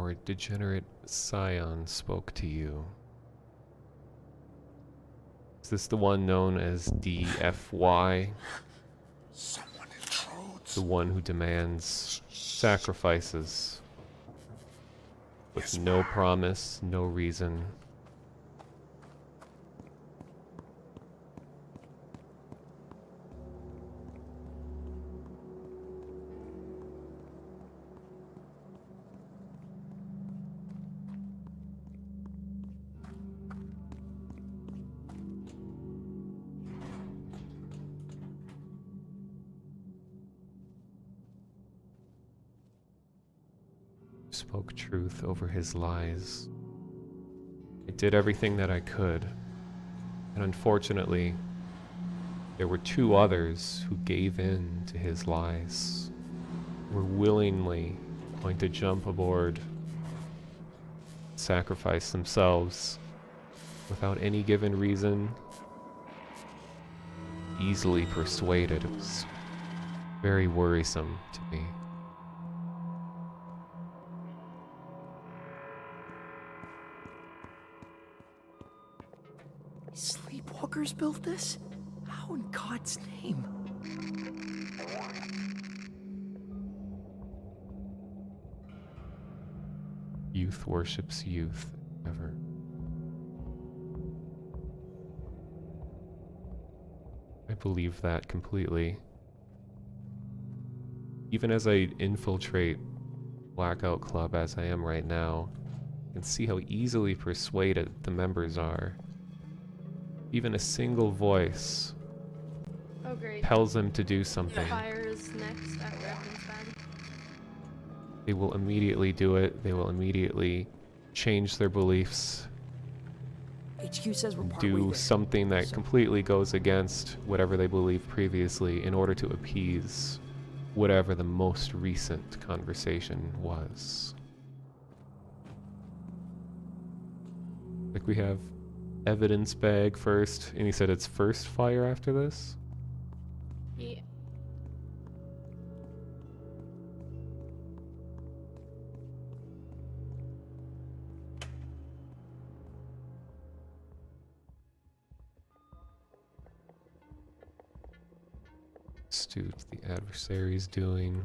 or a degenerate scion spoke to you. Is this the one known as DFY? Someone intrudes. The one who demands sacrifices with no promise, no reason. Spoke truth over his lies. I did everything that I could, and unfortunately, there were two others who gave in to his lies, were willingly going to jump aboard, sacrifice themselves without any given reason, easily persuaded. It was very worrisome to me. Sleepwalkers built this? How in God's name? Youth worships youth, ever. I believe that completely. Even as I infiltrate Blackout Club as I am right now, I can see how easily persuaded the members are. Even a single voice tells them to do something. Fire is next at weapons then. They will immediately do it. They will immediately change their beliefs. HQ says we're partway Do there. something that completely goes against whatever they believed previously in order to appease whatever the most recent conversation was. Like we have evidence bag first, and he said it's first fire after this? Yeah. Astute, the adversary's doing.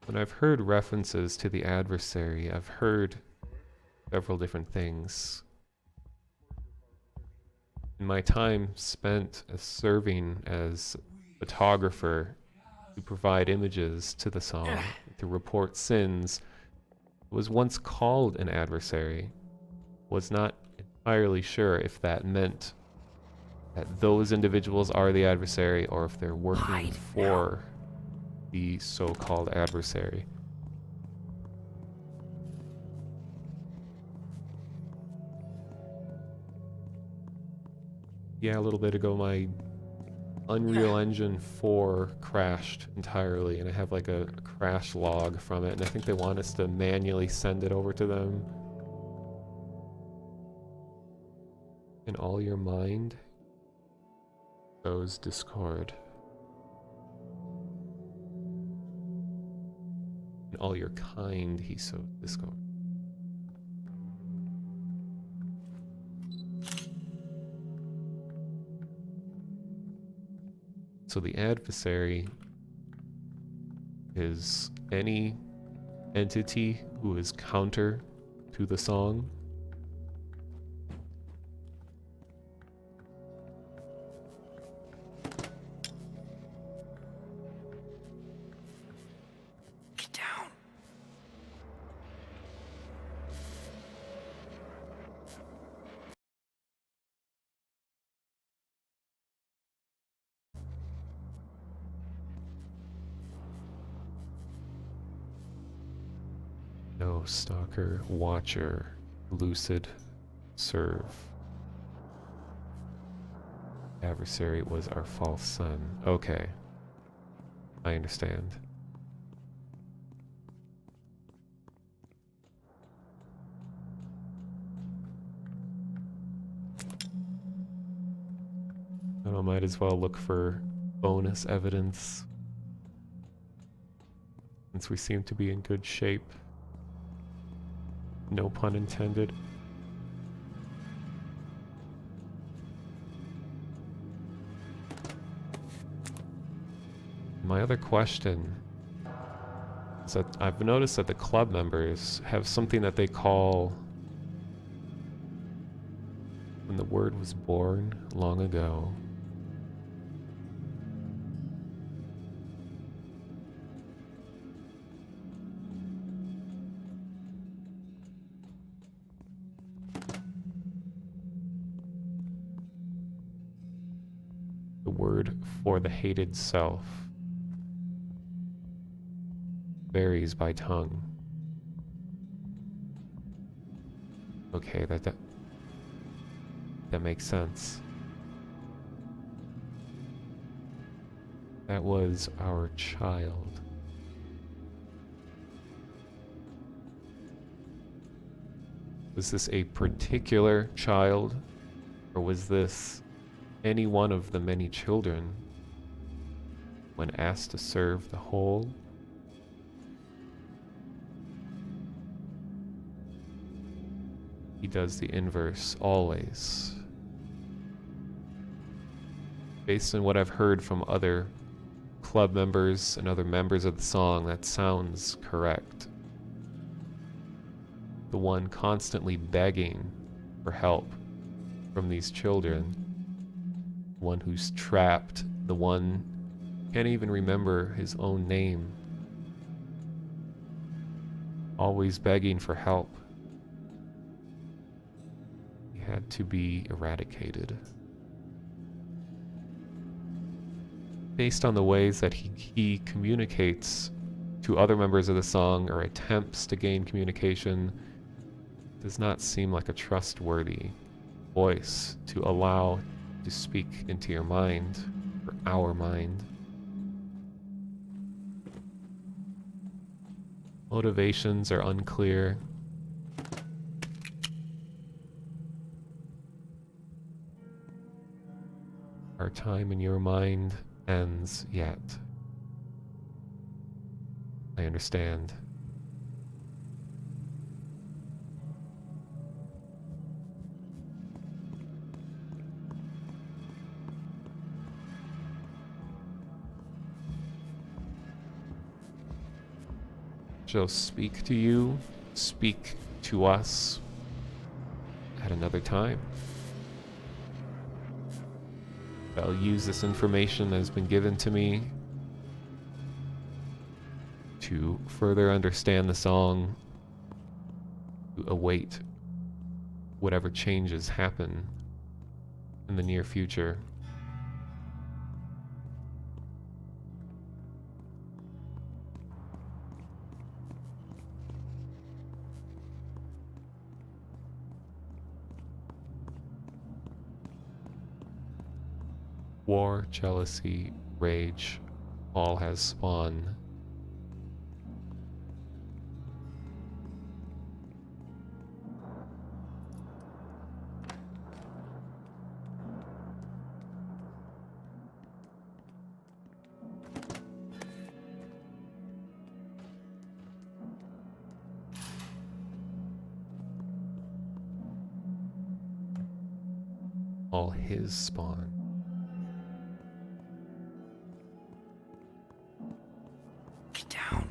When I've heard references to the adversary, I've heard several different things. In my time spent as serving as photographer to provide images to the song, to report sins, was once called an adversary. Was not entirely sure if that meant that those individuals are the adversary or if they're working for the so-called adversary. Yeah, a little bit ago my Unreal Engine 4 crashed entirely, and I have like a crash log from it, and I think they want us to manually send it over to them. In all your mind goes discord. In all your kind he sows discord. So the adversary is any entity who is counter to the song. Get down. No, stalker, watcher, lucid, serve. Adversary was our false son. Okay. I understand. I don't know, might as well look for bonus evidence, since we seem to be in good shape. No pun intended. My other question is that I've noticed that the club members have something that they call when the word was born long ago. The word for the hated self varies by tongue. Okay, that makes sense. That was our child. Was this a particular child, or was this any one of the many children when asked to serve the whole? He does the inverse always. Based on what I've heard from other club members and other members of the song, that sounds correct. The one constantly begging for help from these children, one who's trapped, the one can't even remember his own name, always begging for help. He had to be eradicated. Based on the ways that he communicates to other members of the song or attempts to gain communication, does not seem like a trustworthy voice to allow to speak into your mind, or our mind. Motivations are unclear. Our time in your mind ends yet. I understand. Shall speak to you, speak to us at another time. I'll use this information that has been given to me to further understand the song, to await whatever changes happen in the near future. War, jealousy, rage, all has spawned. All his spawn. Get down.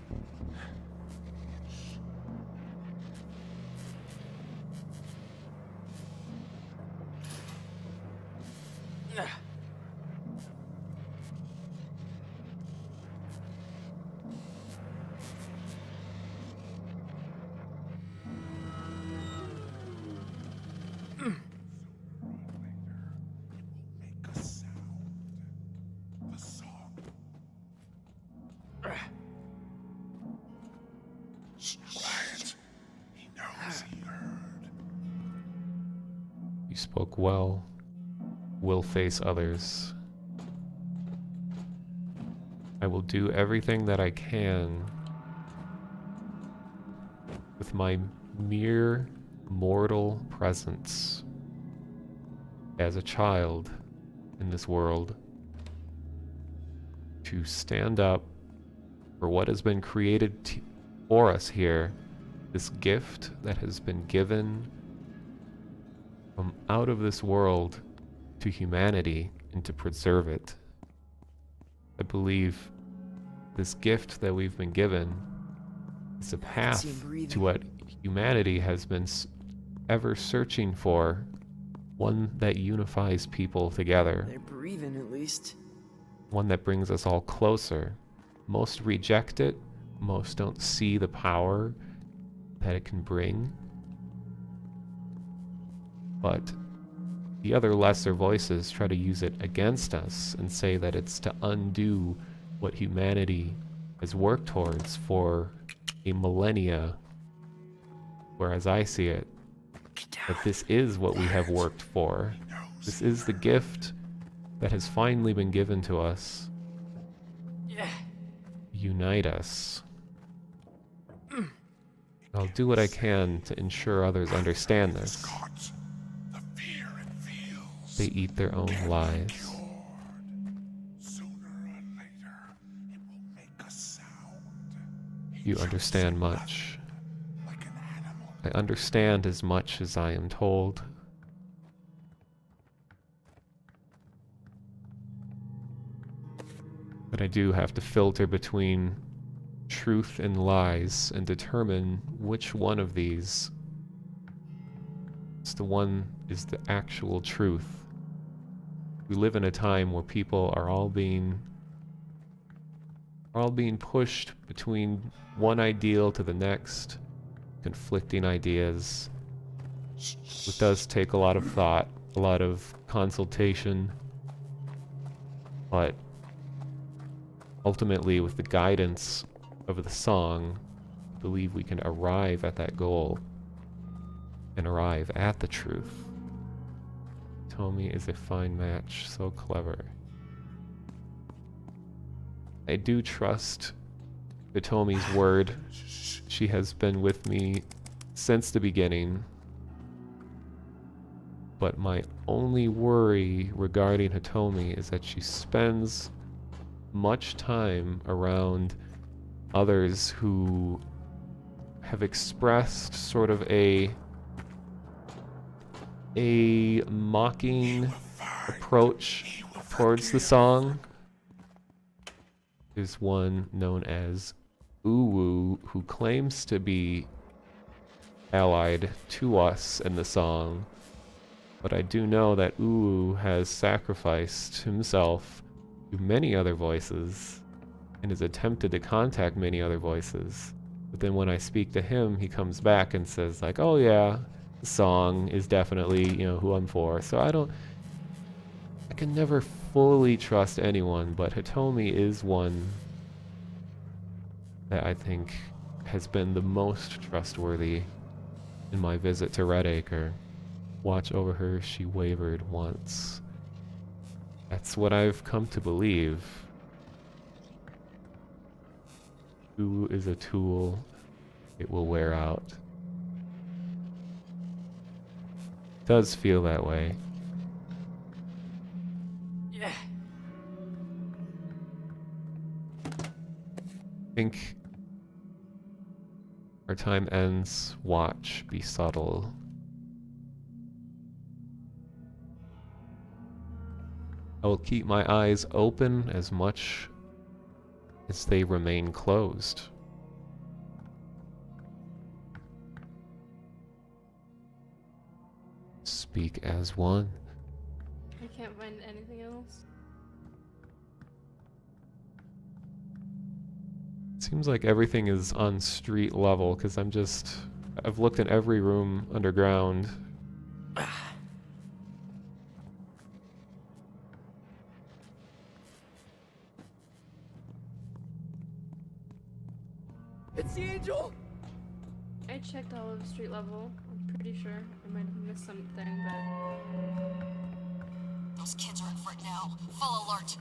Make a sound. The song. Quiet. He knows he heard. You spoke well. Will face others. I will do everything that I can with my mere mortal presence as a child in this world to stand up for what has been created for us here, this gift that has been given from out of this world to humanity, and to preserve it. I believe this gift that we've been given is a path to what humanity has been ever searching for, one that unifies people together, They're breathing at least. one that brings us all closer. Most reject it, most don't see the power that it can bring, but the other lesser voices try to use it against us and say that it's to undo what humanity has worked towards for a millennia, whereas I see it, that this is what we have worked for. This is the gift that has finally been given to us. Unite us. I'll do what I can to ensure others understand this. Caught. The fear it feels They eat their own lies. cured. Sooner or later, it will make a sound. You understand much. Like an animal. I understand as much as I am told. But I do have to filter between truth and lies and determine which one of these is the actual truth. We live in a time where people are all being pushed between one ideal to the next, conflicting ideas. It does take a lot of thought, a lot of consultation, but ultimately, with the guidance of the song, I believe we can arrive at that goal and arrive at the truth. Tomi is a fine match, so clever. I do trust Hitomi's word. She has been with me since the beginning. But my only worry regarding Hitomi is that she spends much time around others who have expressed sort of a mocking approach towards the song. There's one known as Uwu who claims to be allied to us in the song, but I do know that Uwu has sacrificed himself to many other voices and has attempted to contact many other voices. But then when I speak to him, he comes back and says like, oh yeah, the song is definitely, who I'm for. So I can never fully trust anyone, but Hitomi is one that I think has been the most trustworthy in my visit to Redacre. Watch over her, she wavered once. That's what I've come to believe. Who is a tool? It will wear out. Does feel that way. Yeah. Think our time ends. Watch, be subtle. I will keep my eyes open as much as they remain closed. Speak as one. I can't find anything else. Seems like everything is on street level because I've looked in every room underground. It's the angel! I checked all of street level. I'm pretty sure I might have missed something, but Those kids are in for it now. Full alert.